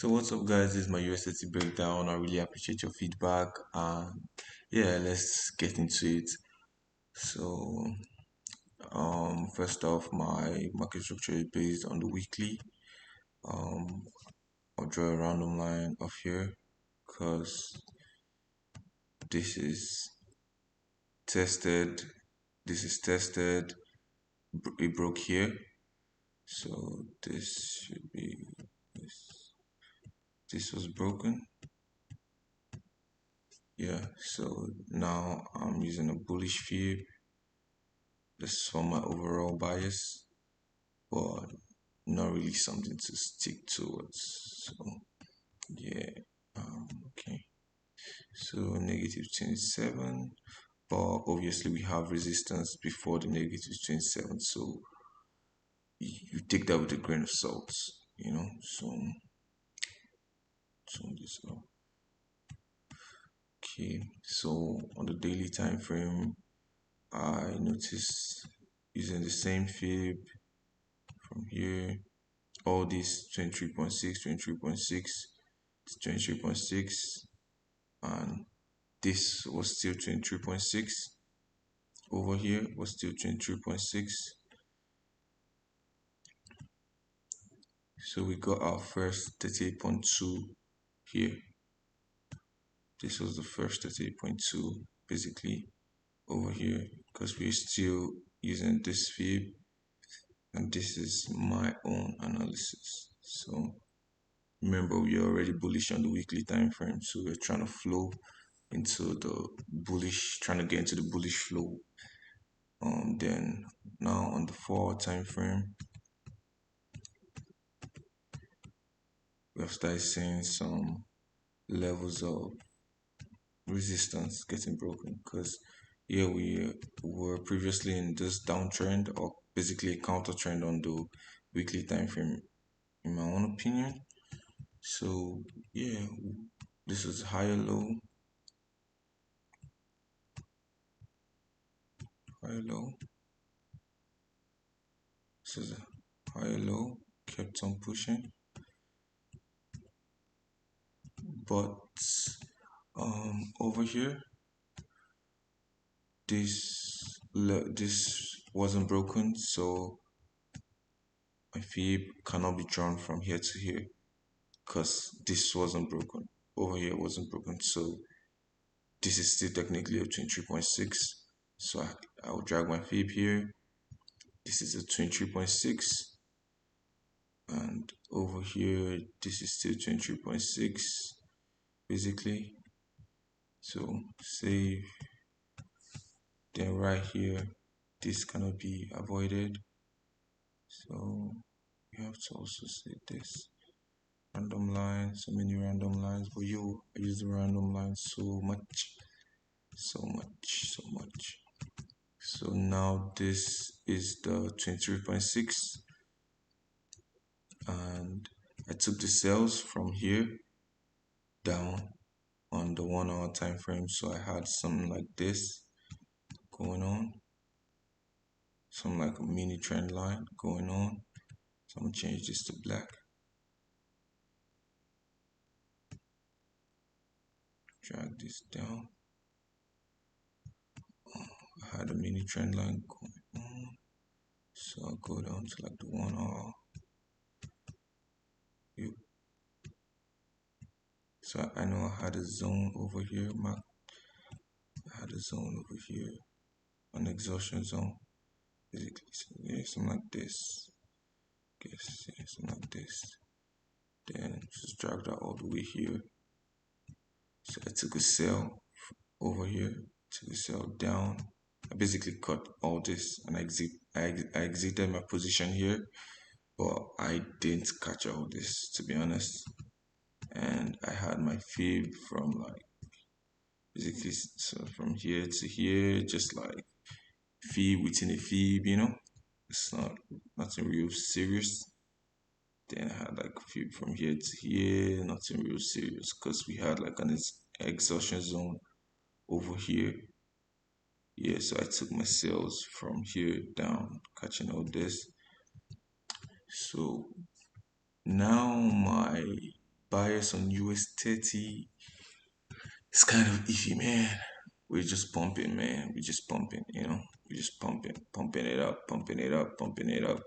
So what's up guys, this is my us30 breakdown. I really appreciate your feedback and yeah, let's get into it. So first off, my market structure is based on the weekly. um I'll draw a random line off here because this is tested, it broke here, so this should be this was broken. Yeah, so now I'm using a bullish fib. This is for my overall bias, but not really something to stick towards. So yeah, okay. So -27, but obviously we have resistance before the -27. So you take that with a grain of salt, you know. So this up. Okay, so on the daily time frame, I noticed using the same fib from here, all these 23.6, 23.6, 23.6, and this was still 23.6. Over here was still 23.6. So we got our first 38.2 here. This was the first 38.2 basically over here, because we're still using this fib, and this is my own analysis. So remember, we are already bullish on the weekly time frame, so we're trying to flow into the bullish, trying to get into the bullish flow. Then now on the 4-hour time frame, we have started seeing some levels of resistance getting broken, because here we were previously in this downtrend, or basically a counter trend on the weekly time frame, in my own opinion. So yeah, this is higher low, higher low. This is a higher low, kept on pushing, but over here, this wasn't broken, so my fib cannot be drawn from here to here, because this wasn't broken. Over here wasn't broken, so this is still technically a 23.6. So I will drag my fib here. This is a 23.6, and over here this is still 23.6 basically. So save. Then right here, this cannot be avoided, so we have to also say this random line, so many random lines, but I use the random line so much. So now this is the 23.6, and I took the sales from here down on the 1-hour time frame, so I had something like this going on, something like a mini trend line going on. So I'm gonna change this to black, drag this down. I had a mini trend line going on, so I'll go down to like the 1-hour. Yep. So I know I had a zone over here, I had a zone over here, an exhaustion zone, basically. So yeah, something like this. Guess yeah, something like this. Then just drag that all the way here. So I took a sell over here, took a sell down. I basically cut all this, and I exited my position here, but I didn't catch all this, to be honest. And I had my fib from like basically, so from here to here, just like fib within a fib, you know. It's nothing real serious. Then I had like fib from here to here, nothing real serious, because we had like an exhaustion zone over here. Yeah, so I took my sales from here down, catching all this. So now my bias on US30. It's kind of iffy, man. We're just pumping, man. We're just pumping, We're just pumping it up, pumping it up, pumping it up.